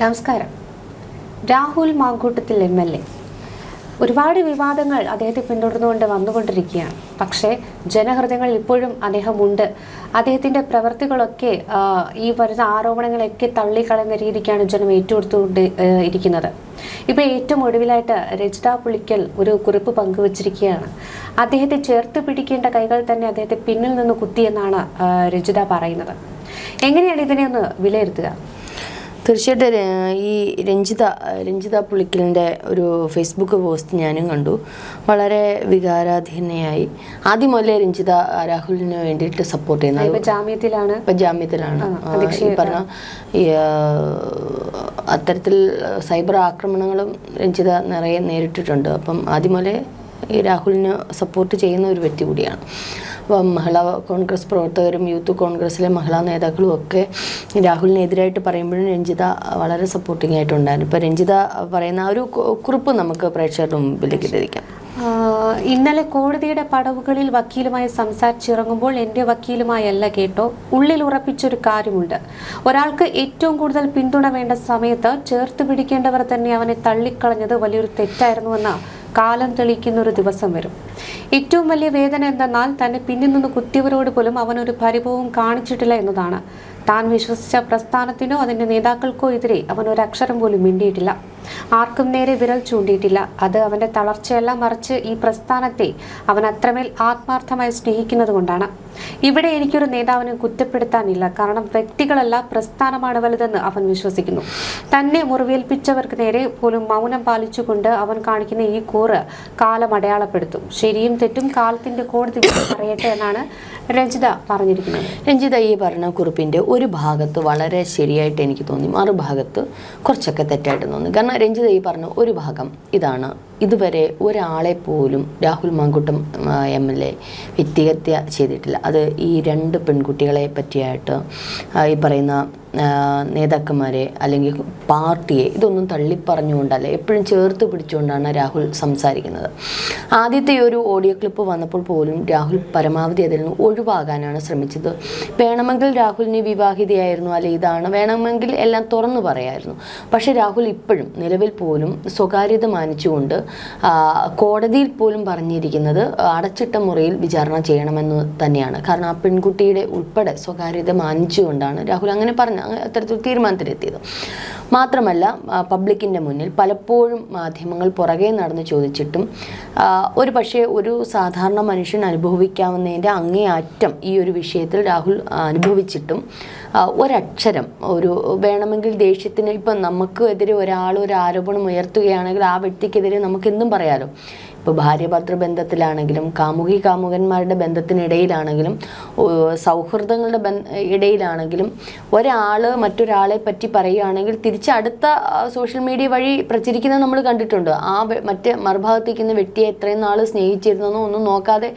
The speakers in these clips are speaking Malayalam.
നമസ്കാരം. രാഹുൽ മാങ്കൂട്ടത്തിൽ MLA ഒരുപാട് വിവാദങ്ങൾ അദ്ദേഹത്തെ പിന്തുടർന്നുകൊണ്ട് വന്നുകൊണ്ടിരിക്കുകയാണ്. പക്ഷേ ജനഹൃദയങ്ങളിൽ ഇപ്പോഴും അദ്ദേഹമുണ്ട്. അദ്ദേഹത്തിൻ്റെ പ്രവൃത്തികളൊക്കെ ഈ വരുന്ന ആരോപണങ്ങളൊക്കെ തള്ളിക്കളയുന്ന രീതിക്കാണ് ജനം ഏറ്റെടുത്തുകൊണ്ട് ഇരിക്കുന്നത്. ഇപ്പോൾ ഏറ്റവും ഒടുവിലായിട്ട് രജിത പുളിക്കൽ ഒരു കുറിപ്പ് പങ്കുവച്ചിരിക്കുകയാണ്. അദ്ദേഹത്തെ ചേർത്ത് പിടിക്കേണ്ട കൈകൾ തന്നെ അദ്ദേഹത്തെ പിന്നിൽ നിന്ന് കുത്തിയെന്നാണ് രജിത പറയുന്നത്. എങ്ങനെയാണ് ഇതിനെ ഒന്ന് വിലയിരുത്തുക? തീർച്ചയായിട്ടും ഈ രഞ്ജിത പുളിക്കലിൻ്റെ ഒരു ഫേസ്ബുക്ക് പോസ്റ്റ് ഞാനും കണ്ടു. വളരെ വികാരാധീനയായി ആദ്യം മുതലേ രഞ്ജിത രാഹുലിന് വേണ്ടിയിട്ട് സപ്പോർട്ട് ചെയ്യുന്നത്. ഇപ്പം ജാമ്യത്തിലാണ്. ഈ പറഞ്ഞ അത്തരത്തിൽ സൈബർ ആക്രമണങ്ങളും രഞ്ജിത നിറയെ നേരിട്ടിട്ടുണ്ട്. അപ്പം ആദ്യം മുതലേ ഈ രാഹുലിന് സപ്പോർട്ട് ചെയ്യുന്ന ഒരു വ്യക്തി കൂടിയാണ്. അപ്പം മഹിളാ കോൺഗ്രസ് പ്രവർത്തകരും യൂത്ത് കോൺഗ്രസ്സിലെ മഹിളാ നേതാക്കളും ഒക്കെ രാഹുലിനെതിരായിട്ട് പറയുമ്പോഴും രഞ്ജിത വളരെ സപ്പോർട്ടിംഗ് ആയിട്ടുണ്ടായിരുന്നു. ഇപ്പോൾ രഞ്ജിത പറയുന്ന ആ ഒരു കുറിപ്പ് നമുക്ക് പ്രേക്ഷകരുടെ മുമ്പിലേക്ക് എത്തിക്കാം. ഇന്നലെ കോടതിയുടെ പടവുകളിൽ വക്കീലുമായി സംസാരിച്ചിറങ്ങുമ്പോൾ എൻ്റെ വക്കീലുമായല്ല കേട്ടോ, ഉള്ളിൽ ഉറപ്പിച്ചൊരു കാര്യമുണ്ട്. ഒരാൾക്ക് ഏറ്റവും കൂടുതൽ പിന്തുണ വേണ്ട സമയത്ത് ചേർത്ത് പിടിക്കേണ്ടവർ തന്നെ അവനെ തള്ളിക്കളഞ്ഞത് വലിയൊരു തെറ്റായിരുന്നുവെന്ന കാലം തെളിയിക്കുന്ന ഒരു ദിവസം വരും. ഏറ്റവും വലിയ വേദന എന്തെന്നാൽ തന്നെ പിന്നിൽ നിന്ന് കുത്തിയവരോട് പോലും അവനൊരു പരിഭവവും കാണിച്ചിട്ടില്ല എന്നതാണ്. താൻ വിശ്വസിച്ച പ്രസ്ഥാനത്തിനോ അതിൻ്റെ നേതാക്കൾക്കോ എതിരെ അവൻ ഒരു അക്ഷരം പോലും മിണ്ടിയിട്ടില്ല. ആർക്കും നേരെ വിരൽ ചൂണ്ടിയിട്ടില്ല. അത് അവൻ്റെ തളർച്ചയല്ല, മറിച്ച് ഈ പ്രസ്ഥാനത്തെ അവൻ അത്രമേൽ ആത്മാർത്ഥമായി സ്നേഹിക്കുന്നത് കൊണ്ടാണ്. ഇവിടെ എനിക്കൊരു നേതാവിനെ കുറ്റപ്പെടുത്താനില്ല. കാരണം വ്യക്തികളല്ല, പ്രസ്ഥാനമാണ് വലുതെന്ന് അവൻ വിശ്വസിക്കുന്നു. തന്നെ മുറിവേൽപ്പിച്ചവർക്ക് നേരെ പോലും മൗനം പാലിച്ചുകൊണ്ട് അവൻ കാണിക്കുന്ന ഈ കൂറ് കാലം അടയാളപ്പെടുത്തും. ശരിയും തെറ്റും കാലത്തിൻ്റെ കോടതി പറയട്ടെ എന്നാണ് രഞ്ജിത പറഞ്ഞിരിക്കുന്നത്. രഞ്ജിത ഈ പറഞ്ഞ കുറിപ്പിൻ്റെ ഒരു ഭാഗത്ത് വളരെ ശരിയായിട്ട് എനിക്ക് തോന്നി, മറുഭാഗത്ത് കുറച്ചൊക്കെ തെറ്റായിട്ട് തോന്നി. കാരണം രഞ്ജിത ഈ പറഞ്ഞ ഒരു ഭാഗം ഇതാണ്: ഇതുവരെ ഒരാളെ പോലും രാഹുൽ മാങ്കൂട്ടം MLA വ്യക്തിഹത്യ ചെയ്തിട്ടില്ല. അത് ഈ രണ്ട് പെൺകുട്ടികളെ പറ്റിയായിട്ട് ഈ പറയുന്ന നേതാക്കന്മാരെ അല്ലെങ്കിൽ പാർട്ടിയെ ഇതൊന്നും തള്ളിപ്പറഞ്ഞുകൊണ്ടല്ല, എപ്പോഴും ചേർത്ത് പിടിച്ചുകൊണ്ടാണ് രാഹുൽ സംസാരിക്കുന്നത്. ആദ്യത്തെ ഒരു ഓഡിയോ ക്ലിപ്പ് വന്നപ്പോൾ പോലും രാഹുൽ പരമാവധി അതിൽ നിന്ന് ഒഴിവാകാനാണ് ശ്രമിച്ചത്. വേണമെങ്കിൽ രാഹുലിന് വിവാഹിതയായിരുന്നു, അല്ലെ ഇതാണ് വേണമെങ്കിൽ എല്ലാം തുറന്നു പറയായിരുന്നു. പക്ഷേ രാഹുൽ ഇപ്പോഴും നിലവിൽ പോലും സ്വകാര്യത മാനിച്ചുകൊണ്ട് കോടതിയിൽ പോലും പറഞ്ഞിരിക്കുന്നത് അടച്ചിട്ട മുറിയിൽ വിചാരണ ചെയ്യണമെന്ന് തന്നെയാണ്. കാരണം ആ പെൺകുട്ടിയുടെ ഉൾപ്പെടെ സ്വകാര്യത മാനിച്ചുകൊണ്ടാണ് രാഹുൽ അങ്ങനെ പറഞ്ഞ അത്തരത്തിൽ തീരുമാനത്തിലെത്തിയത്. മാത്രമല്ല പബ്ലിക്കിൻ്റെ മുന്നിൽ പലപ്പോഴും മാധ്യമങ്ങൾ പുറകെ നടന്ന് ചോദിച്ചിട്ടും ഒരു പക്ഷേ ഒരു സാധാരണ മനുഷ്യൻ അനുഭവിക്കാവുന്നതിൻ്റെ അങ്ങേയറ്റം ഈ ഒരു വിഷയത്തിൽ രാഹുൽ അനുഭവിച്ചിട്ടും ഒരക്ഷരം ഒരു വേണമെങ്കിൽ ദേഷ്യത്തിന് ഇപ്പം നമുക്ക് എതിരെ ഒരാൾ ഒരു ആരോപണം ഉയർത്തുകയാണെങ്കിൽ ആ വ്യക്തിക്കെതിരെ നമുക്ക് എന്തും പറയാലോ. ഇപ്പോൾ ഭാര്യ ഭർത്തൃ ബന്ധത്തിലാണെങ്കിലും കാമുകന്മാരുടെ ബന്ധത്തിനിടയിലാണെങ്കിലും സൗഹൃദങ്ങളുടെ ഇടയിലാണെങ്കിലും ഒരാൾ മറ്റൊരാളെ പറ്റി പറയുകയാണെങ്കിൽ തിരിച്ച് അടുത്ത സോഷ്യൽ മീഡിയ വഴി പ്രചരിക്കുന്നത് നമ്മൾ കണ്ടിട്ടുണ്ട്. മറ്റേ മറുഭാഗത്തേക്കുന്ന വ്യക്തിയെ എത്രയും നാൾ സ്നേഹിച്ചിരുന്നോ ഒന്നും നോക്കാതെ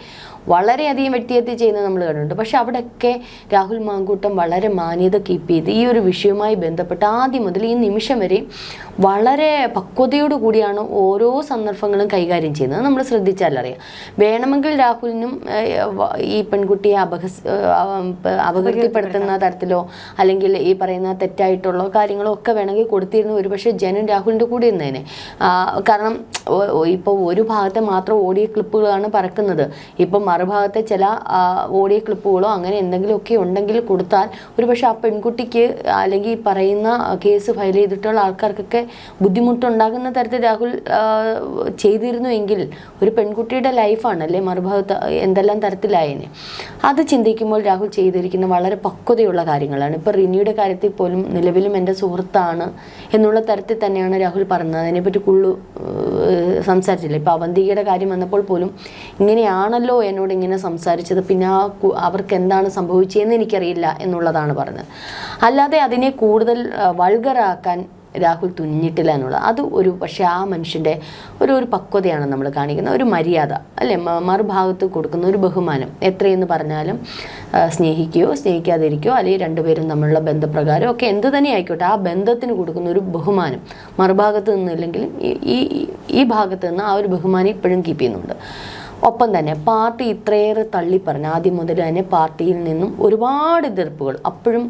വളരെയധികം വ്യക്തിഹത്യ ചെയ്യുന്നത് നമ്മൾ കണ്ടിട്ടുണ്ട്. പക്ഷെ അവിടെയൊക്കെ രാഹുൽ മാങ്കൂട്ടം വളരെ മാന്യത കീപ്പ് ചെയ്ത് ഈ ഒരു വിഷയവുമായി ബന്ധപ്പെട്ട് ആദ്യം മുതൽ ഈ നിമിഷം വരെ വളരെ പക്വതയോടു കൂടിയാണ് ഓരോ സന്ദർഭങ്ങളും കൈകാര്യം ചെയ്യുന്നത്. നമ്മൾ ശ്രദ്ധിച്ചാലറിയാം. വേണമെങ്കിൽ രാഹുലിനും ഈ പെൺകുട്ടിയെ അപകീർത്തിപ്പെടുത്തുന്ന തരത്തിലോ അല്ലെങ്കിൽ ഈ പറയുന്ന തെറ്റായിട്ടുള്ള കാര്യങ്ങളോ ഒക്കെ വേണമെങ്കിൽ കൊടുത്തിരുന്നു. ഒരുപക്ഷെ ജനം രാഹുലിൻ്റെ കൂടെ ഇരുന്നേനെ. കാരണം ഇപ്പോൾ ഒരു ഭാഗത്തെ മാത്രം ഓഡിയോ ക്ലിപ്പുകളാണ് പറക്കുന്നത്. ഇപ്പം മറുഭാഗത്തെ ചില ഓഡിയോ ക്ലിപ്പുകളോ അങ്ങനെ എന്തെങ്കിലുമൊക്കെ ഉണ്ടെങ്കിൽ കൊടുത്താൽ ഒരുപക്ഷെ ആ പെൺകുട്ടിക്ക് അല്ലെങ്കിൽ പറയുന്ന കേസ് ഫയൽ ചെയ്തിട്ടുള്ള ആൾക്കാർക്കൊക്കെ ബുദ്ധിമുട്ടുണ്ടാകുന്ന തരത്തിൽ രാഹുൽ ചെയ്തിരുന്നുവെങ്കിൽ ഒരു പെൺകുട്ടിയുടെ ലൈഫാണ് അല്ലേ മറുഭാഗത്ത് എന്തെല്ലാം തരത്തിലായേനെ. അത് ചിന്തിക്കുമ്പോൾ രാഹുൽ ചെയ്തിരിക്കുന്ന വളരെ പക്വതയുള്ള കാര്യങ്ങളാണ്. ഇപ്പോൾ റിനിയുടെ കാര്യത്തിൽ പോലും നിലവിലും എൻ്റെ സുഹൃത്താണ് എന്നുള്ള തരത്തിൽ തന്നെയാണ് രാഹുൽ പറഞ്ഞത്. അതിനെപ്പറ്റി സംസാരിച്ചില്ല. ഇപ്പോൾ അവന്തികയുടെ കാര്യം വന്നപ്പോൾ പോലും ഇങ്ങനെയാണല്ലോ എന്നോട് ഇങ്ങനെ സംസാരിച്ചത്, പിന്നെ അവർക്ക് എന്താണ് സംഭവിച്ചതെന്ന് എനിക്കറിയില്ല എന്നുള്ളതാണ് പറഞ്ഞത്. അല്ലാതെ അതിനെ കൂടുതൽ വൾഗറാക്കാൻ രാഹുൽ തുനിഞ്ഞിട്ടില്ല എന്നുള്ളത് അത് ഒരു പക്ഷേ ആ മനുഷ്യൻ്റെ ഒരു പക്വതയാണ് നമ്മൾ കാണിക്കുന്ന ഒരു മര്യാദ അല്ലേ. മറുഭാഗത്ത് കൊടുക്കുന്ന ഒരു ബഹുമാനം എത്രയെന്ന് പറഞ്ഞാലും സ്നേഹിക്കുകയോ സ്നേഹിക്കാതിരിക്കുകയോ അല്ലെങ്കിൽ രണ്ടുപേരും തമ്മിലുള്ള ബന്ധപ്രകാരം ഒക്കെ എന്ത് തന്നെ ആയിക്കോട്ടെ ആ ബന്ധത്തിന് കൊടുക്കുന്ന ഒരു ബഹുമാനം മറുഭാഗത്ത് നിന്നില്ലെങ്കിലും ഈ ഭാഗത്ത് നിന്ന് ആ ഒരു ബഹുമാനം ഇപ്പോഴും കീപ്പ് ചെയ്യുന്നുണ്ട്. ഒപ്പം തന്നെ പാർട്ടി ഇത്രയേറെ തള്ളിപ്പറഞ്ഞു. ആദ്യം മുതൽ തന്നെ പാർട്ടിയിൽ നിന്നും ഒരുപാട് എതിർപ്പുകൾ. അപ്പോഴും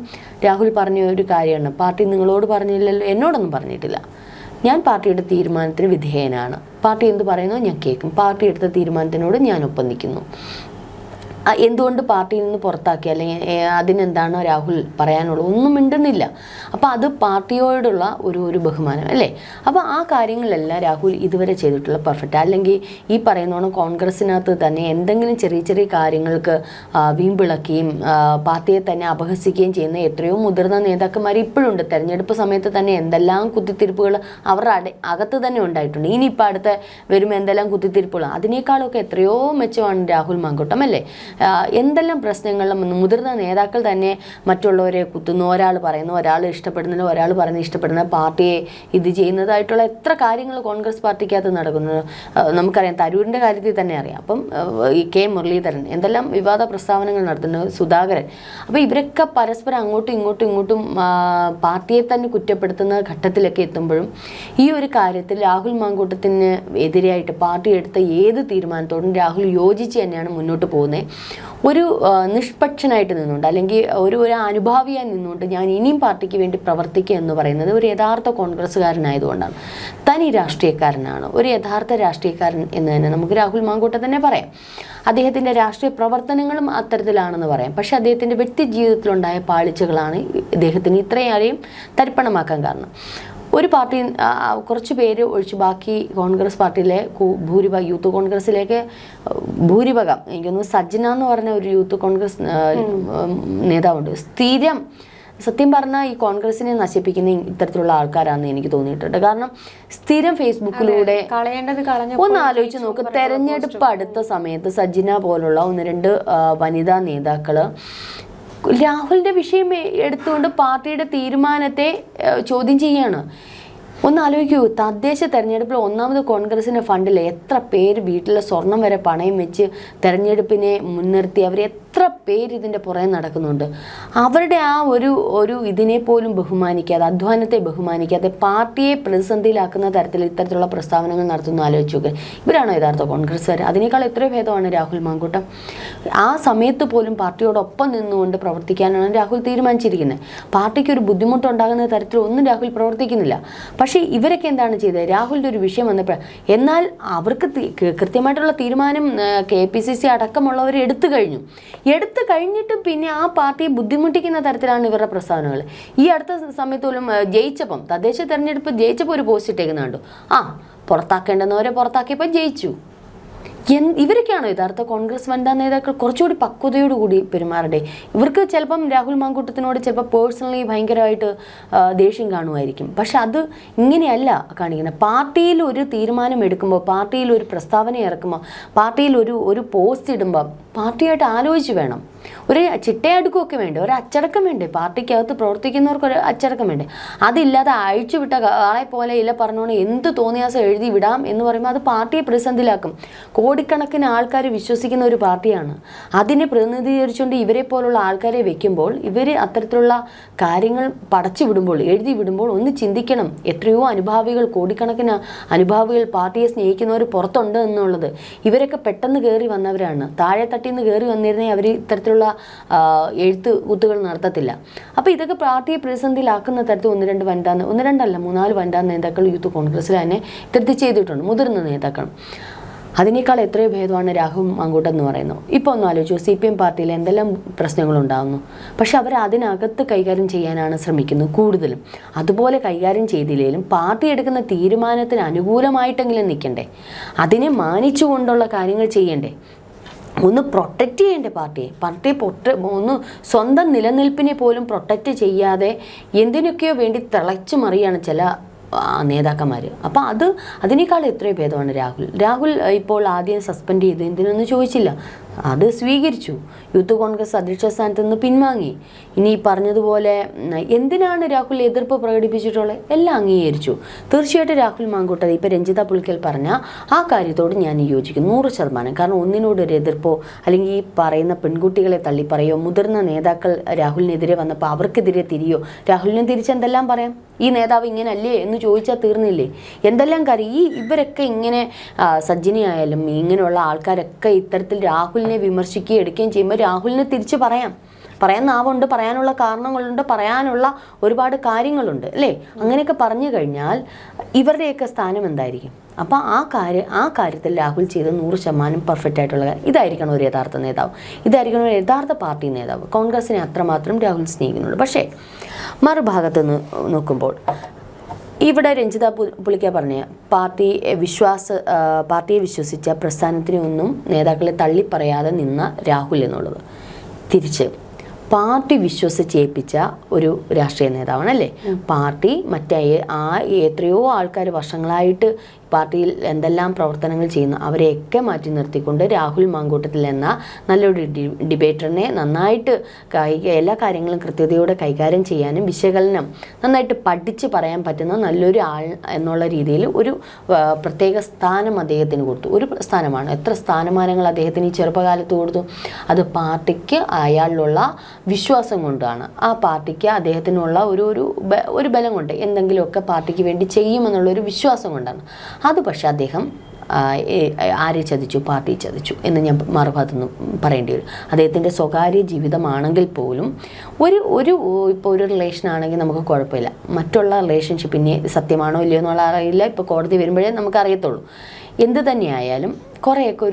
രാഹുൽ പറഞ്ഞ ഒരു കാര്യമാണ്, പാർട്ടി നിങ്ങളോട് പറഞ്ഞില്ലല്ലോ, എന്നോടൊന്നും പറഞ്ഞിട്ടില്ല. ഞാൻ പാർട്ടിയുടെ തീരുമാനത്തിന് വിധേയനാണ്. പാർട്ടി എന്ത് പറയുന്നോ ഞാൻ കേൾക്കും. പാർട്ടി എടുത്ത തീരുമാനത്തിനോട് ഞാൻ ഒപ്പം നിൽക്കുന്നു. എന്തുകൊണ്ട് പാർട്ടിയിൽ നിന്ന് പുറത്താക്കി, അല്ലെങ്കിൽ അതിനെന്താണോ രാഹുൽ പറയാനുള്ളത്, ഒന്നും മിണ്ടുന്നില്ല. അപ്പോൾ അത് പാർട്ടിയോടുള്ള ഒരു ബഹുമാനം അല്ലേ. അപ്പോൾ ആ കാര്യങ്ങളെല്ലാം രാഹുൽ ഇതുവരെ ചെയ്തിട്ടുള്ള പെർഫെക്റ്റ്. അല്ലെങ്കിൽ ഈ പറയുന്നോണം കോൺഗ്രസിനകത്ത് തന്നെ എന്തെങ്കിലും ചെറിയ ചെറിയ കാര്യങ്ങൾക്ക് വീമ്പിളക്കുകയും പാർട്ടിയെ തന്നെ അപഹസിക്കുകയും ചെയ്യുന്ന എത്രയോ മുതിർന്ന നേതാക്കന്മാർ ഇപ്പോഴുണ്ട്. തെരഞ്ഞെടുപ്പ് സമയത്ത് തന്നെ എന്തെല്ലാം കുത്തിത്തിരിപ്പുകൾ അവരുടെ അകത്ത് തന്നെ ഉണ്ടായിട്ടുണ്ട്. ഇനിയിപ്പോൾ അടുത്ത വരുമ്പോൾ എന്തെല്ലാം കുത്തിത്തിരിപ്പുകൾ, അതിനേക്കാളൊക്കെ എത്രയോ മെച്ചമാണ് രാഹുൽ മാങ്കൂട്ടം അല്ലേ. എന്തെല്ലാം പ്രശ്നങ്ങളും മുതിർന്ന നേതാക്കൾ തന്നെ മറ്റുള്ളവരെ കുത്തുന്നു, ഒരാൾ പറയുന്നു, ഒരാൾ ഇഷ്ടപ്പെടുന്നില്ല, ഒരാൾ പറയുന്നത് ഇഷ്ടപ്പെടുന്ന പാർട്ടിയെ ഇത് ചെയ്യുന്നതായിട്ടുള്ള എത്ര കാര്യങ്ങൾ കോൺഗ്രസ് പാർട്ടിക്കകത്ത് നടക്കുന്നു. നമുക്കറിയാം, തരൂരിൻ്റെ കാര്യത്തിൽ തന്നെ അറിയാം. അപ്പം ഈ കെ മുരളീധരൻ എന്തെല്ലാം വിവാദ പ്രസ്താവനകൾ നടത്തുന്നു, സുധാകരൻ. അപ്പോൾ ഇവരൊക്കെ പരസ്പരം അങ്ങോട്ടും ഇങ്ങോട്ടും പാർട്ടിയെ തന്നെ കുറ്റപ്പെടുത്തുന്ന ഘട്ടത്തിലൊക്കെ എത്തുമ്പോഴും ഈ ഒരു കാര്യത്തിൽ രാഹുൽ മാങ്കൂട്ടത്തിന് എതിരായിട്ട് പാർട്ടി എടുത്ത ഏത് തീരുമാനത്തോടും രാഹുൽ യോജിച്ച് തന്നെയാണ് മുന്നോട്ട് പോകുന്നത്. ഒരു നിഷ്പക്ഷനായിട്ട് നിന്നുകൊണ്ട്, അല്ലെങ്കിൽ ഒരു അനുഭാവിയായി നിന്നുകൊണ്ട് ഞാൻ ഇനിയും പാർട്ടിക്ക് വേണ്ടി പ്രവർത്തിക്കുക എന്ന് പറയുന്നത് ഒരു യഥാർത്ഥ കോൺഗ്രസ്സുകാരനായതുകൊണ്ടാണ്. തനി രാഷ്ട്രീയക്കാരനാണ്, ഒരു യഥാർത്ഥ രാഷ്ട്രീയക്കാരൻ എന്ന് തന്നെ നമുക്ക് രാഹുൽ മാങ്കൂട്ടം തന്നെ പറയാം. അദ്ദേഹത്തിൻ്റെ രാഷ്ട്രീയ പ്രവർത്തനങ്ങളും അത്തരത്തിലാണെന്ന് പറയാം. പക്ഷെ അദ്ദേഹത്തിൻ്റെ വ്യക്തി ജീവിതത്തിലുണ്ടായ പാളിച്ചകളാണ് ഇദ്ദേഹത്തിന് ഇത്രയേറെയും തരിപ്പണമാക്കാൻ കാരണം. ഒരു പാർട്ടി കുറച്ച് പേര് ഒഴിച്ച് ബാക്കി കോൺഗ്രസ് പാർട്ടിയിലെ യൂത്ത് കോൺഗ്രസ്സിലേക്ക് ഭൂരിഭാഗം, എനിക്കൊന്ന് സജ്ജന എന്ന് പറഞ്ഞ ഒരു യൂത്ത് കോൺഗ്രസ് നേതാവുണ്ട്. സ്ഥിരം സത്യം പറഞ്ഞാൽ ഈ കോൺഗ്രസിനെ നശിപ്പിക്കുന്ന ഇത്തരത്തിലുള്ള ആൾക്കാരാണെന്ന് എനിക്ക് തോന്നിയിട്ടുണ്ട്. കാരണം സ്ഥിരം ഫേസ്ബുക്കിലൂടെ ഒന്ന് ആലോചിച്ച് നോക്ക്, തെരഞ്ഞെടുപ്പ് അടുത്ത സമയത്ത് സജ്ജന പോലുള്ള 1-2 വനിതാ നേതാക്കള് രാഹുലിൻ്റെ വിഷയം എടുത്തുകൊണ്ട് പാർട്ടിയുടെ തീരുമാനത്തെ ചോദ്യം ചെയ്യാണ്. ഒന്ന് ആലോചിക്കൂ, തദ്ദേശ തെരഞ്ഞെടുപ്പിൽ ഒന്നാമത് കോൺഗ്രസിൻ്റെ ഫണ്ടിൽ എത്ര പേര് വീട്ടിലെ സ്വർണം വരെ പണയം വെച്ച് തെരഞ്ഞെടുപ്പിനെ മുൻനിർത്തി അവർ എത്ര പേര് ഇതിൻ്റെ പുറകെ നടക്കുന്നുണ്ട്. അവരുടെ ആ ഒരു ഇതിനെ പോലും ബഹുമാനിക്കാതെ, അധ്വാനത്തെ ബഹുമാനിക്കാതെ പാർട്ടിയെ പ്രതിസന്ധിയിലാക്കുന്ന തരത്തിൽ ഇത്തരത്തിലുള്ള പ്രസ്താവനകൾ നടത്തുന്നു. ആലോചിച്ച് നോക്കുക, ഇവരാണോ യഥാർത്ഥ കോൺഗ്രസ്സുകാർ? അതിനേക്കാൾ എത്രയോ ഭേദമാണ് രാഹുൽ മാങ്കൂട്ടം. ആ സമയത്ത് പോലും പാർട്ടിയോടൊപ്പം നിന്നുകൊണ്ട് പ്രവർത്തിക്കാനാണ് രാഹുൽ തീരുമാനിച്ചിരിക്കുന്നത്. പാർട്ടിക്ക് ഒരു ബുദ്ധിമുട്ടുണ്ടാകുന്ന തരത്തിൽ ഒന്നും രാഹുൽ പ്രവർത്തിക്കുന്നില്ല. പക്ഷേ ഇവരൊക്കെ എന്താണ് ചെയ്തത്? രാഹുലിൻ്റെ ഒരു വിഷയം വന്നപ്പോൾ എന്നാൽ അവർക്ക് കൃത്യമായിട്ടുള്ള തീരുമാനം KPCC അടക്കമുള്ളവർ എടുത്തു കഴിഞ്ഞിട്ടും പിന്നെ ആ പാർട്ടിയെ ബുദ്ധിമുട്ടിക്കുന്ന തരത്തിലാണ് ഇവരുടെ പ്രസ്താവനകൾ. ഈ അടുത്ത സമയത്ത് പോലും ജയിച്ചപ്പം, തദ്ദേശ തെരഞ്ഞെടുപ്പ് ജയിച്ചപ്പോൾ ഒരു പോസ്റ്റ് ഇട്ടേക്കുന്ന കണ്ടു, പുറത്താക്കേണ്ടുന്നവരെ പുറത്താക്കിയപ്പോൾ ജയിച്ചു. ഇവരൊക്കെയാണോ യഥാർത്ഥ കോൺഗ്രസ് വനിതാ നേതാക്കൾ? കുറച്ചുകൂടി പക്വതയോടുകൂടി പെരുമാറട്ടെ. ഇവർക്ക് ചിലപ്പം രാഹുൽ മാങ്കൂട്ടത്തിനോട് ചിലപ്പോൾ പേഴ്സണലി ഭയങ്കരമായിട്ട് ദേഷ്യം കാണുമായിരിക്കും. പക്ഷെ അത് ഇങ്ങനെയല്ല കാണിക്കുന്നത്. പാർട്ടിയിൽ ഒരു തീരുമാനം എടുക്കുമ്പോൾ, പാർട്ടിയിൽ ഒരു പ്രസ്താവന ഇറക്കുമ്പോൾ, പാർട്ടിയിൽ ഒരു പോസ്റ്റ് ഇടുമ്പോൾ പാർട്ടിയായിട്ട് ആലോചിച്ച് വേണം. ഒരു ചിട്ടയടുക്കമൊക്കെ വേണ്ടേ, ഒരു അച്ചടക്കം വേണ്ടേ, പാർട്ടിക്കകത്ത് പ്രവർത്തിക്കുന്നവർക്ക് ഒരു അച്ചടക്കം വേണ്ടേ. അതില്ലാതെ അഴിച്ചുവിട്ട ആളെ പോലെ ഇല്ല പറഞ്ഞോണ്ട് എന്ത് തോന്നിയാസം എഴുതി വിടാം എന്ന് പറയുമ്പോൾ അത് പാർട്ടിയെ പ്രതിസന്ധിയിലാക്കും. കോടിക്കണക്കിന് ആൾക്കാർ വിശ്വസിക്കുന്ന ഒരു പാർട്ടിയാണ്. അതിനെ പ്രതിനിധീകരിച്ചുകൊണ്ട് ഇവരെ പോലുള്ള ആൾക്കാരെ വെക്കുമ്പോൾ, ഇവർ അത്തരത്തിലുള്ള കാര്യങ്ങൾ പടച്ചു വിടുമ്പോൾ, എഴുതി വിടുമ്പോൾ ഒന്ന് ചിന്തിക്കണം. എത്രയോ അനുഭാവികൾ, കോടിക്കണക്കിന് അനുഭാവികൾ, പാർട്ടിയെ സ്നേഹിക്കുന്നവർ പുറത്തുണ്ട് എന്നുള്ളത്. ഇവരൊക്കെ പെട്ടെന്ന് കയറി വന്നവരാണ്. താഴെ തട്ടിൽ നിന്ന് കയറി വന്നിരുന്നേ അവർ ഇത്തരത്തിലുള്ള എഴുത്ത് കുത്തുകൾ നടത്തത്തില്ല. അപ്പോൾ ഇതൊക്കെ പാർട്ടിയെ പ്രതിസന്ധിയിലാക്കുന്ന തരത്തിൽ 1-2 വനിതാ, 1-2 അല്ല 3-4 വനിതാ നേതാക്കൾ യൂത്ത് കോൺഗ്രസ്സിൽ തന്നെ ഇത്തരത്തിൽ ചെയ്തിട്ടുണ്ട്, മുതിർന്ന നേതാക്കൾ. അതിനേക്കാൾ എത്രയോ ഭേദമാണ് രാഹുൽ മാങ്കൂട്ടം എന്ന് പറയുന്നത്. ഇപ്പോൾ ഒന്ന് ആലോചിച്ചു, CPM പാർട്ടിയിൽ എന്തെല്ലാം പ്രശ്നങ്ങളുണ്ടാകുന്നു. പക്ഷെ അവർ അതിനകത്ത് കൈകാര്യം ചെയ്യാനാണ് ശ്രമിക്കുന്നത് കൂടുതലും. അതുപോലെ കൈകാര്യം ചെയ്തില്ലെങ്കിലും പാർട്ടി എടുക്കുന്ന തീരുമാനത്തിന് അനുകൂലമായിട്ടെങ്കിലും നിൽക്കണ്ടേ, അതിനെ മാനിച്ചുകൊണ്ടുള്ള കാര്യങ്ങൾ ചെയ്യണ്ടേ. ഒന്ന് പ്രൊട്ടക്റ്റ് ചെയ്യേണ്ട പാർട്ടിയെ ഒന്ന് സ്വന്തം നിലനിൽപ്പിനെ പോലും പ്രൊട്ടക്റ്റ് ചെയ്യാതെ എന്തിനൊക്കെയോ വേണ്ടി തിളച്ചു മറിയാണ് ചില നേതാക്കന്മാർ. അപ്പോൾ അതിനേക്കാൾ എത്രയോ ഭേദമാണ് രാഹുൽ ഇപ്പോൾ ആദ്യം സസ്പെൻഡ് ചെയ്ത് എന്തിനൊന്നും ചോദിച്ചില്ല. അത് സ്വീകരിച്ചു. യൂത്ത് കോൺഗ്രസ് അധ്യക്ഷ സ്ഥാനത്ത് നിന്ന് പിൻവാങ്ങി. ഇനി പറഞ്ഞതുപോലെ എന്തിനാണ് രാഹുൽ എതിർപ്പ് പ്രകടിപ്പിച്ചിട്ടുള്ളത്? എല്ലാം അംഗീകരിച്ചു. തീർച്ചയായിട്ടും രാഹുൽ മാങ്കൂട്ടം ഇപ്പോൾ രഞ്ജിത പുളിക്കൽ പറഞ്ഞ ആ കാര്യത്തോട് ഞാൻ യോജിക്കുന്നു 100%. കാരണം ഒന്നിനോട് ഒരു എതിർപ്പോ അല്ലെങ്കിൽ ഈ പറയുന്ന പെൺകുട്ടികളെ തള്ളിപ്പറയോ മുതിർന്ന നേതാക്കൾ രാഹുലിനെതിരെ വന്നപ്പോൾ അവർക്കെതിരെ തിരിയോ രാഹുലിന് തിരിച്ചെന്തെല്ലാം പറയാം? ഈ നേതാവ് ഇങ്ങനല്ലേ എന്ന് ചോദിച്ചാൽ തീർന്നില്ലേ? എന്തെല്ലാം കാര്യം ഇവരൊക്കെ ഇങ്ങനെ സജ്ജനിയായാലും ഇങ്ങനെയുള്ള ആൾക്കാരൊക്കെ ഇത്തരത്തിൽ രാഹുലിനെ വിമർശിക്കുകയും എടുക്കുകയും ചെയ്യുമ്പോൾ രാഹുലിന് തിരിച്ച് പറയാൻ നാവുണ്ട്, പറയാനുള്ള കാരണങ്ങളുണ്ട്, പറയാനുള്ള ഒരുപാട് കാര്യങ്ങളുണ്ട് അല്ലേ? അങ്ങനെയൊക്കെ പറഞ്ഞു കഴിഞ്ഞാൽ ഇവരുടെയൊക്കെ സ്ഥാനം എന്തായിരിക്കും? അപ്പോൾ ആ കാര്യത്തിൽ രാഹുൽ ചെയ്ത് 100% പെർഫെക്റ്റ് ആയിട്ടുള്ള കാര്യം. ഇതായിരിക്കണം ഒരു യഥാർത്ഥ നേതാവ്, ഇതായിരിക്കണം ഒരു യഥാർത്ഥ പാർട്ടി നേതാവ്. കോൺഗ്രസിനെ അത്രമാത്രം രാഹുൽ സ്നേഹിക്കുന്നുണ്ട്. പക്ഷേ മറുഭാഗത്ത് നോക്കുമ്പോൾ ഇവിടെ രഞ്ജിത പുളിക്ക പറഞ്ഞ പാർട്ടിയെ വിശ്വസിച്ച പ്രസ്ഥാനത്തിനെ ഒന്നും നേതാക്കളെ തള്ളിപ്പറയാതെ നിന്ന രാഹുൽ എന്നുള്ളത് തിരിച്ച് പാർട്ടി വിശ്വസിച്ചേൽപ്പിച്ച ഒരു രാഷ്ട്രീയ നേതാവാണല്ലേ. പാർട്ടി എത്രയോ ആൾക്കാർ വർഷങ്ങളായിട്ട് പാർട്ടിയിൽ എന്തെല്ലാം പ്രവർത്തനങ്ങൾ ചെയ്യുന്നു അവരെയൊക്കെ മാറ്റി നിർത്തിക്കൊണ്ട് രാഹുൽ മാങ്കൂട്ടത്തിൽ എന്ന നല്ലൊരു ഡിബേറ്ററിനെ നന്നായിട്ട് എല്ലാ കാര്യങ്ങളും കൃത്യതയോടെ കൈകാര്യം ചെയ്യാനും വിശകലനം നന്നായിട്ട് പഠിച്ച് പറയാൻ പറ്റുന്ന നല്ലൊരു ആൾ എന്നുള്ള രീതിയിൽ ഒരു പ്രത്യേക സ്ഥാനം അദ്ദേഹത്തിന് കൊടുത്തു. ഒരു സ്ഥാനമാണ്. എത്ര സ്ഥാനമാനങ്ങൾ അദ്ദേഹത്തിന് ഈ ചെറുപ്പകാലത്ത് കൊടുത്തു? അത് പാർട്ടിക്ക് അയാളിലുള്ള വിശ്വാസം കൊണ്ടാണ്. ആ പാർട്ടിക്ക് അദ്ദേഹത്തിനുള്ള ഒരു ബലം കൊണ്ട് എന്തെങ്കിലുമൊക്കെ പാർട്ടിക്ക് വേണ്ടി ചെയ്യുമെന്നുള്ളൊരു വിശ്വാസം കൊണ്ടാണ്. അത് പക്ഷേ അദ്ദേഹം ആരെ ചതിച്ചു? പാർട്ടി ചതിച്ചു എന്ന് ഞാൻ മറുഭാഗത്തു നിന്ന് പറയേണ്ടി വരും. അദ്ദേഹത്തിൻ്റെ സ്വകാര്യ ജീവിതമാണെങ്കിൽ പോലും ഇപ്പോൾ ഒരു റിലേഷൻ ആണെങ്കിൽ നമുക്ക് കുഴപ്പമില്ല. മറ്റുള്ള റിലേഷൻഷിപ്പിനെ സത്യമാണോ ഇല്ലയോ എന്നുള്ള അറിയില്ല. ഇപ്പോൾ കോടതി വരുമ്പോഴേ നമുക്കറിയത്തുള്ളൂ. എന്ത് തന്നെയായാലും കുറേയൊക്കെ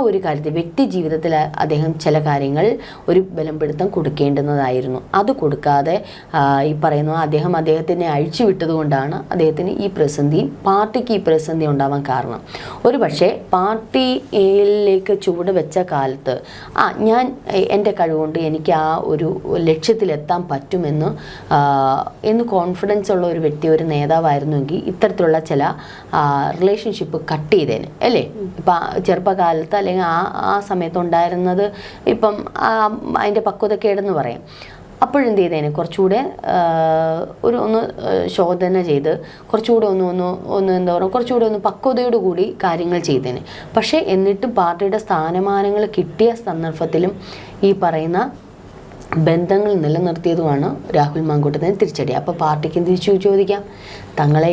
ഒരു കാര്യത്തിൽ വ്യക്തി ജീവിതത്തിൽ അദ്ദേഹം ചില കാര്യങ്ങൾ ഒരു ബലംപിടുത്തം കൊടുക്കേണ്ടുന്നതായിരുന്നു. അത് കൊടുക്കാതെ ഈ പറയുന്ന അദ്ദേഹത്തിനെ അഴിച്ചു വിട്ടതുകൊണ്ടാണ് അദ്ദേഹത്തിന് ഈ പ്രതിസന്ധിയും പാർട്ടിക്ക് ഈ പ്രതിസന്ധി ഉണ്ടാവാൻ കാരണം. ഒരു പക്ഷേ പാർട്ടിയിലേക്ക് ചുവട് വെച്ച കാലത്ത് ഞാൻ എൻ്റെ കഴിവുകൊണ്ട് എനിക്ക് ആ ഒരു ലക്ഷ്യത്തിലെത്താൻ പറ്റുമെന്ന് കോൺഫിഡൻസ് ഉള്ള ഒരു വ്യക്തി, ഒരു നേതാവായിരുന്നുവെങ്കിൽ ഇത്തരത്തിലുള്ള ചില റിലേഷൻഷിപ്പ് കട്ട് ചെയ്തേനെ അല്ലേ? ഇപ്പം ചെറുപ്പകാലത്ത് അല്ലെങ്കിൽ ആ സമയത്തുണ്ടായിരുന്നത് ഇപ്പം അതിൻ്റെ പക്വതക്കേടെന്ന് പറയാം. അപ്പോഴെന്ത് ചെയ്തേനെ? കുറച്ചുകൂടെ ഒന്ന് ശോധന ചെയ്ത് കുറച്ചുകൂടെ എന്താ പറയുക, കുറച്ചുകൂടെ പക്വതയോടുകൂടി കാര്യങ്ങൾ ചെയ്തേനെ. പക്ഷേ എന്നിട്ടും പാർട്ടിയുടെ സ്ഥാനമാനങ്ങൾ കിട്ടിയ സന്ദർഭത്തിലും ഈ പറയുന്ന ബന്ധങ്ങൾ നിലനിർത്തിയതുമാണ് രാഹുൽ മാങ്കൂട്ടത്തിന് തിരിച്ചടി. അപ്പോൾ പാർട്ടിക്ക് തിരിച്ചു ചോദിക്കാം, തങ്ങളെ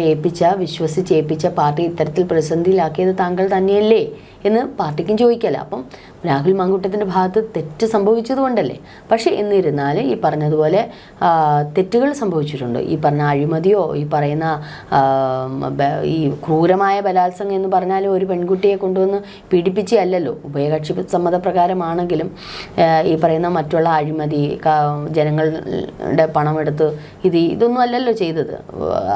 വിശ്വസിച്ചേൽപ്പിച്ച പാർട്ടി ഇത്തരത്തിൽ പ്രതിസന്ധിയിലാക്കിയത് താങ്കൾ തന്നെയല്ലേ എന്ന് പാർട്ടിക്കും ചോദിക്കല്ല. അപ്പം രാഹുൽ മാങ്കൂട്ടത്തിൻ്റെ ഭാഗത്ത് തെറ്റ് സംഭവിച്ചത് കൊണ്ടല്ലേ. പക്ഷേ എന്നിരുന്നാൽ ഈ പറഞ്ഞതുപോലെ തെറ്റുകൾ സംഭവിച്ചിട്ടുണ്ട്. ഈ പറഞ്ഞ അഴിമതിയോ ഈ പറയുന്ന ഈ ക്രൂരമായ ബലാത്സംഗം എന്ന് പറഞ്ഞാൽ ഒരു പെൺകുട്ടിയെ കൊണ്ടുവന്ന് പീഡിപ്പിച്ചല്ലോ. ഉഭയകക്ഷി സമ്മതപ്രകാരമാണെങ്കിലും ഈ പറയുന്ന മറ്റുള്ള അഴിമതി, ജനങ്ങളുടെ പണമെടുത്ത് ഇതൊന്നും അല്ലല്ലോ ചെയ്തത്.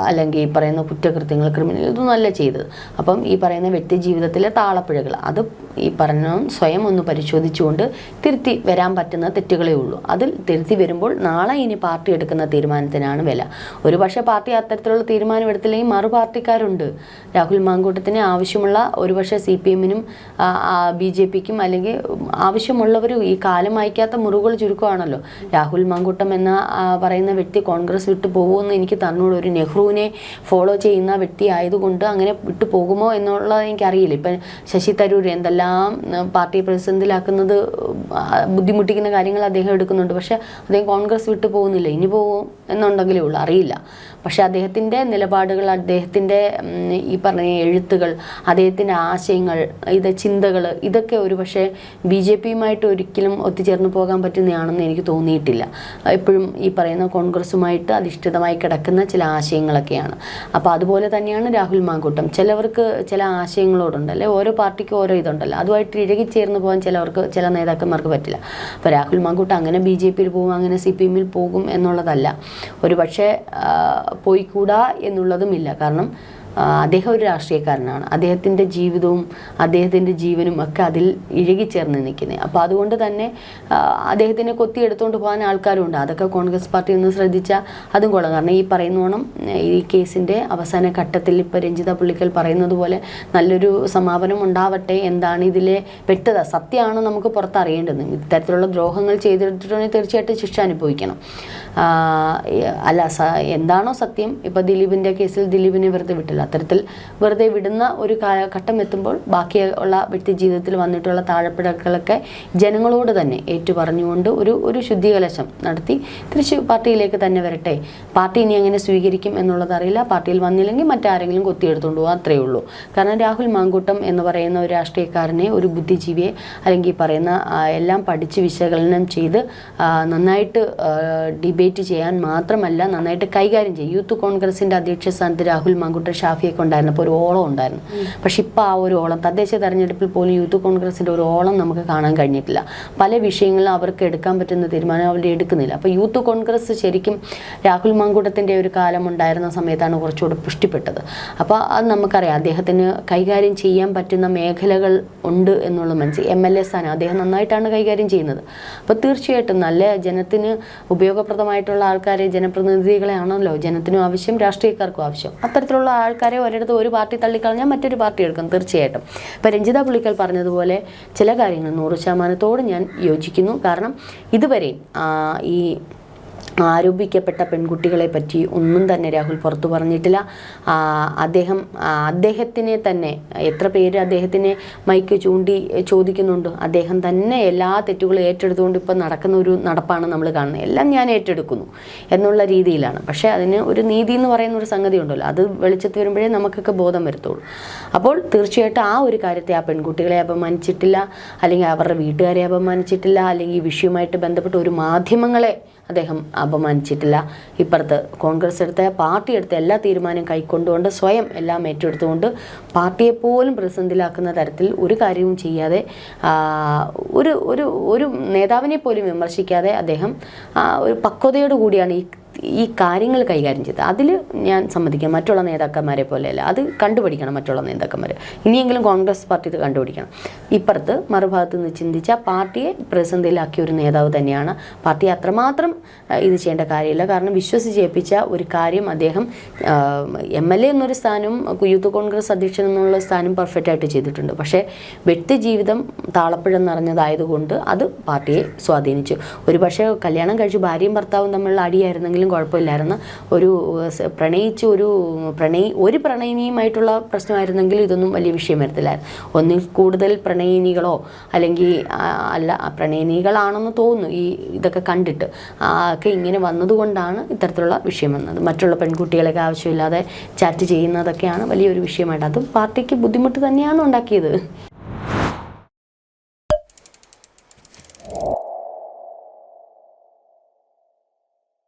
അല്ലെങ്കിൽ ഈ പറയുന്ന കുറ്റകൃത്യങ്ങൾ, ക്രിമിനൽ ഇതൊന്നും അല്ല ചെയ്തത്. അപ്പം ഈ പറയുന്ന വ്യക്തി ജീവിതത്തിലെ താളപ്പിഴകൾ അത് ഈ പറഞ്ഞ സ്വയം ഒന്ന് പരിശോധിച്ചുകൊണ്ട് തിരുത്തി വരാൻ പറ്റുന്ന തെറ്റുകളേ ഉള്ളൂ. അതിൽ തിരുത്തി വരുമ്പോൾ നാളെ ഇനി പാർട്ടി എടുക്കുന്ന തീരുമാനത്തിനാണ് വില. ഒരു പക്ഷേ പാർട്ടി അത്തരത്തിലുള്ള തീരുമാനം എടുത്തില്ലെങ്കിൽ മറു പാർട്ടിക്കാരുണ്ട്. രാഹുൽ മാങ്കൂട്ടത്തിന് ആവശ്യമുള്ള ഒരുപക്ഷെ CPM-നും BJP-ക്കും അല്ലെങ്കിൽ ആവശ്യമുള്ളവരും ഈ കാലം അയക്കാത്ത മുറിവുകൾ ചുരുക്കമാണല്ലോ. രാഹുൽ മാങ്കൂട്ടം എന്ന പറയുന്ന വ്യക്തി കോൺഗ്രസ് വിട്ടു പോകുമെന്ന് എനിക്ക് തന്നോട് ഒരു നെഹ്റുവിനെ ഫോളോ ചെയ്യുന്ന വ്യക്തി ആയതുകൊണ്ട് അങ്ങനെ വിട്ടു പോകുമോ എന്നുള്ളത് എനിക്കറിയില്ല. ഇപ്പം ശശി തരൂർ എന്തെല്ലാം പാർട്ടിയെ പ്രതിസന്ധിയിലാക്കുന്നത് ബുദ്ധിമുട്ടിക്കുന്ന കാര്യങ്ങൾ അദ്ദേഹം എടുക്കുന്നുണ്ട്. പക്ഷേ അദ്ദേഹം കോൺഗ്രസ് വിട്ടു പോകുന്നില്ല. ഇനി പോകും എന്നുണ്ടെങ്കിലേ ഉള്ളൂ, അറിയില്ല. പക്ഷേ അദ്ദേഹത്തിൻ്റെ നിലപാടുകൾ, അദ്ദേഹത്തിൻ്റെ ഈ പറഞ്ഞ എഴുത്തുകൾ, അദ്ദേഹത്തിൻ്റെ ആശയങ്ങൾ, ചിന്തകൾ ഇതൊക്കെ ഒരു പക്ഷേ BJP-യുമായിട്ട് ഒരിക്കലും ഒത്തുചേർന്ന് പോകാൻ പറ്റുന്നതാണെന്ന് എനിക്ക് തോന്നിയിട്ടില്ല. എപ്പോഴും ഈ പറയുന്ന കോൺഗ്രസുമായിട്ട് അധിഷ്ഠിതമായി കിടക്കുന്ന ചില ആശയങ്ങളൊക്കെയാണ്. അപ്പോൾ അതുപോലെ തന്നെയാണ് രാഹുൽ മാങ്കൂട്ടം. ചിലവർക്ക് ചില ആശയങ്ങളോടുണ്ടല്ലേ, ഓരോ പാർട്ടിക്കും ഓരോ ഇതുണ്ടല്ലോ, അതുമായിട്ട് ഇഴകിച്ചേർന്ന് പോകാൻ ചില നേതാക്കന്മാർക്ക് പറ്റില്ല. അപ്പോൾ രാഹുൽ മാങ്കൂട്ടം അങ്ങനെ BJP-യിൽ പോകും, അങ്ങനെ CPM-ൽ പോകും എന്നുള്ളതല്ല. ഒരു പക്ഷേ പോയിക്കൂടാ എന്നുള്ളതുമില്ല. കാരണം അദ്ദേഹം ഒരു രാഷ്ട്രീയക്കാരനാണ്. അദ്ദേഹത്തിൻ്റെ ജീവിതവും അദ്ദേഹത്തിൻ്റെ ജീവനും ഒക്കെ അതിൽ ഇഴുകിച്ചേർന്ന് നിൽക്കുന്നത്. അപ്പോൾ അതുകൊണ്ട് തന്നെ അദ്ദേഹത്തിനെ കൊത്തിയെടുത്തുകൊണ്ട് പോകാൻ ആൾക്കാരുണ്ട്. അതൊക്കെ കോൺഗ്രസ് പാർട്ടി ഒന്ന് ശ്രദ്ധിച്ചാൽ അതും കൊള്ളാം. കാരണം ഈ പറയുന്നോണം ഈ കേസിൻ്റെ അവസാന ഘട്ടത്തിൽ ഇപ്പോൾ രഞ്ജിത പുള്ളിക്കൽ പറയുന്നത് പോലെ നല്ലൊരു സമാപനം ഉണ്ടാവട്ടെ. എന്താണ് ഇതിലെ വ്യക്തത, സത്യമാണോ നമുക്ക് പുറത്തറിയേണ്ടത്. ഇത്തരത്തിലുള്ള ദ്രോഹങ്ങൾ ചെയ്തിട്ടുണ്ടെങ്കിൽ തീർച്ചയായിട്ടും ശിക്ഷ അനുഭവിക്കണം. അല്ല, എന്താണോ സത്യം, ഇപ്പോൾ ദിലീപിൻ്റെ കേസിൽ ദിലീപിനെ വെറുതെ വിട്ടില്ല. അത്തരത്തിൽ വെറുതെ വിടുന്ന ഒരു ഘട്ടം എത്തുമ്പോൾ ബാക്കിയുള്ള വ്യക്തി ജീവിതത്തിൽ വന്നിട്ടുള്ള താഴെപ്പിഴകളൊക്കെ ജനങ്ങളോട് തന്നെ ഏറ്റുപറഞ്ഞുകൊണ്ട് ഒരു ശുദ്ധികലശം നടത്തി തിരിച്ച് പാർട്ടിയിലേക്ക് തന്നെ വരട്ടെ. പാർട്ടി ഇനി എങ്ങനെ സ്വീകരിക്കും എന്നുള്ളത് അറിയില്ല. പാർട്ടിയിൽ വന്നില്ലെങ്കിൽ മറ്റാരെങ്കിലും കൊത്തിയെടുത്തുകൊണ്ട് പോകുക, അത്രയേ ഉള്ളൂ. കാരണം രാഹുൽ മാങ്കൂട്ടം എന്ന് പറയുന്ന ഒരു രാഷ്ട്രീയക്കാരനെ, ഒരു ബുദ്ധിജീവിയെ, അല്ലെങ്കിൽ പറയുന്ന എല്ലാം പഠിച്ച് വിശകലനം ചെയ്ത് നന്നായിട്ട് ഡിബേറ്റ് ചെയ്യാൻ മാത്രമല്ല നന്നായിട്ട് കൈകാര്യം ചെയ്യും. യൂത്ത് കോൺഗ്രസിൻ്റെ അധ്യക്ഷ സ്ഥാനത്ത് രാഹുൽ മാങ്കൂട്ടം ഷാഫിയൊക്കെ ഉണ്ടായിരുന്നപ്പോൾ ഒരു ഓളം ഉണ്ടായിരുന്നു. പക്ഷെ ഇപ്പോൾ ആ ഒരു ഓളം, തദ്ദേശ തെരഞ്ഞെടുപ്പിൽ പോലും യൂത്ത് കോൺഗ്രസിൻ്റെ ഒരു ഓളം നമുക്ക് കാണാൻ കഴിഞ്ഞിട്ടില്ല. പല വിഷയങ്ങളിലും അവർക്ക് എടുക്കാൻ പറ്റുന്ന തീരുമാനം അവർ എടുക്കുന്നില്ല. അപ്പോൾ യൂത്ത് കോൺഗ്രസ് ശരിക്കും രാഹുൽ മാങ്കൂട്ടത്തിൻ്റെ ഒരു കാലം ഉണ്ടായിരുന്ന സമയത്താണ് കുറച്ചുകൂടെ പുഷ്ടിപ്പെട്ടത്. അപ്പോൾ അത് നമുക്കറിയാം, അദ്ദേഹത്തിന് കൈകാര്യം ചെയ്യാൻ പറ്റുന്ന മേഖലകൾ ഉണ്ട് എന്നുള്ള മനസ്സിൽ MLA സ്ഥാനം അദ്ദേഹം നന്നായിട്ടാണ് കൈകാര്യം ചെയ്യുന്നത്. അപ്പോൾ തീർച്ചയായിട്ടും നല്ല ജനത്തിന് ഉപയോഗപ്രദമായിട്ടുള്ള ആൾക്കാരെ, ജനപ്രതിനിധികളെ ആണല്ലോ ജനത്തിനും ആവശ്യം, രാഷ്ട്രീയക്കാർക്കും ആവശ്യം. അത്തരത്തിലുള്ള ആൾക്കാരെ ഒരിടത്ത് ഒരു പാർട്ടി തള്ളിക്കളഞ്ഞാൽ മറ്റൊരു പാർട്ടി എടുക്കും തീർച്ചയായിട്ടും. ഇപ്പോൾ രഞ്ജിത പുള്ളിക്കൽ പറഞ്ഞതുപോലെ ചില കാര്യങ്ങൾ 100% ഞാൻ യോജിക്കുന്നു. കാരണം ഇതുവരെ ഈ ആരോപിക്കപ്പെട്ട പെൺകുട്ടികളെ പറ്റി ഒന്നും തന്നെ രാഹുൽ പുറത്തു പറഞ്ഞിട്ടില്ല. അദ്ദേഹത്തിനെ തന്നെ എത്ര പേര് അദ്ദേഹത്തിനെ മൈക്ക് ചൂണ്ടി ചോദിക്കുന്നുണ്ട്. അദ്ദേഹം തന്നെ എല്ലാ തെറ്റുകളും ഏറ്റെടുത്തുകൊണ്ട് ഇപ്പോൾ നടക്കുന്ന ഒരു നടപ്പാണ് നമ്മൾ കാണുന്നത്. എല്ലാം ഞാൻ ഏറ്റെടുക്കുന്നു എന്നുള്ള രീതിയിലാണ്. പക്ഷേ അതിന് ഒരു നീതി എന്ന് പറയുന്ന ഒരു സംഗതി ഉണ്ടല്ലോ, അത് വെളിച്ചത്ത് വരുമ്പോഴേ നമുക്കൊക്കെ ബോധം വരത്തുള്ളൂ. അപ്പോൾ തീർച്ചയായിട്ടും ആ ഒരു കാര്യത്തെ, ആ പെൺകുട്ടികളെ അപമാനിച്ചിട്ടില്ല, അല്ലെങ്കിൽ അവരുടെ വീട്ടുകാരെ അപമാനിച്ചിട്ടില്ല, അല്ലെങ്കിൽ ഈ വിഷയവുമായിട്ട് ബന്ധപ്പെട്ട് ഒരു മാധ്യമങ്ങളെ അദ്ദേഹം അപമാനിച്ചിട്ടില്ല. ഇപ്പുറത്ത് കോൺഗ്രസ് എടുത്ത, പാർട്ടി എടുത്ത എല്ലാ തീരുമാനവും കൈക്കൊണ്ടുകൊണ്ട് സ്വയം എല്ലാം ഏറ്റെടുത്തുകൊണ്ട് പാർട്ടിയെപ്പോലും പ്രതിസന്ധിയിലാക്കുന്ന തരത്തിൽ ഒരു കാര്യവും ചെയ്യാതെ, ഒരു നേതാവിനെ പോലും വിമർശിക്കാതെ അദ്ദേഹം ഒരു പക്വതയോടു കൂടിയാണ് ഈ കാര്യങ്ങൾ കൈകാര്യം ചെയ്തത്. അതിൽ ഞാൻ സമ്മതിക്കാം. മറ്റുള്ള നേതാക്കന്മാരെ പോലെയല്ല, അത് കണ്ടുപിടിക്കണം മറ്റുള്ള നേതാക്കന്മാർ. ഇനിയെങ്കിലും കോൺഗ്രസ് പാർട്ടി ഇത് കണ്ടുപിടിക്കണം. ഇപ്പുറത്ത് മറുഭാഗത്ത് നിന്ന് ചിന്തിച്ച പാർട്ടിയെ പ്രതിസന്ധിയിലാക്കിയ ഒരു നേതാവ് തന്നെയാണ്. പാർട്ടി അത്രമാത്രം ഇത് ചെയ്യേണ്ട കാര്യമില്ല. കാരണം വിശ്വസിച്ചേൽപ്പിച്ച ഒരു കാര്യം അദ്ദേഹം MLA എന്നൊരു സ്ഥാനവും യൂത്ത് കോൺഗ്രസ് അധ്യക്ഷൻ എന്നുള്ള സ്ഥാനം പെർഫെക്റ്റായിട്ട് ചെയ്തിട്ടുണ്ട്. പക്ഷേ വ്യക്തി ജീവിതം താളപ്പഴം നിറഞ്ഞതായതുകൊണ്ട് അത് പാർട്ടിയെ സ്വാധീനിച്ചു. ഒരു പക്ഷേ കല്യാണം കഴിച്ച് ഭാര്യയും ഭർത്താവും തമ്മിലുള്ള അടിയായിരുന്നെങ്കിലും കുഴപ്പമില്ലായിരുന്നു. ഒരു പ്രണയിനിയുമായിട്ടുള്ള പ്രശ്നമായിരുന്നെങ്കിൽ ഇതൊന്നും വലിയ വിഷയം വരത്തില്ലായിരുന്നു. ഒന്നിൽ കൂടുതൽ പ്രണയിനികളോ അല്ലെങ്കിൽ പ്രണയിനികളാണെന്ന് തോന്നുന്നു ഇതൊക്കെ കണ്ടിട്ട് ഒക്കെ ഇങ്ങനെ വന്നതുകൊണ്ടാണ് ഇത്തരത്തിലുള്ള വിഷയം വന്നത്. മറ്റുള്ള പെൺകുട്ടികളൊക്കെ ആവശ്യമില്ലാതെ ചാറ്റ് ചെയ്യുന്നതൊക്കെയാണ് വലിയൊരു വിഷയമായിട്ട്. അതും പാർട്ടിക്ക് ബുദ്ധിമുട്ട് തന്നെയാണ് ഉണ്ടാക്കിയത്.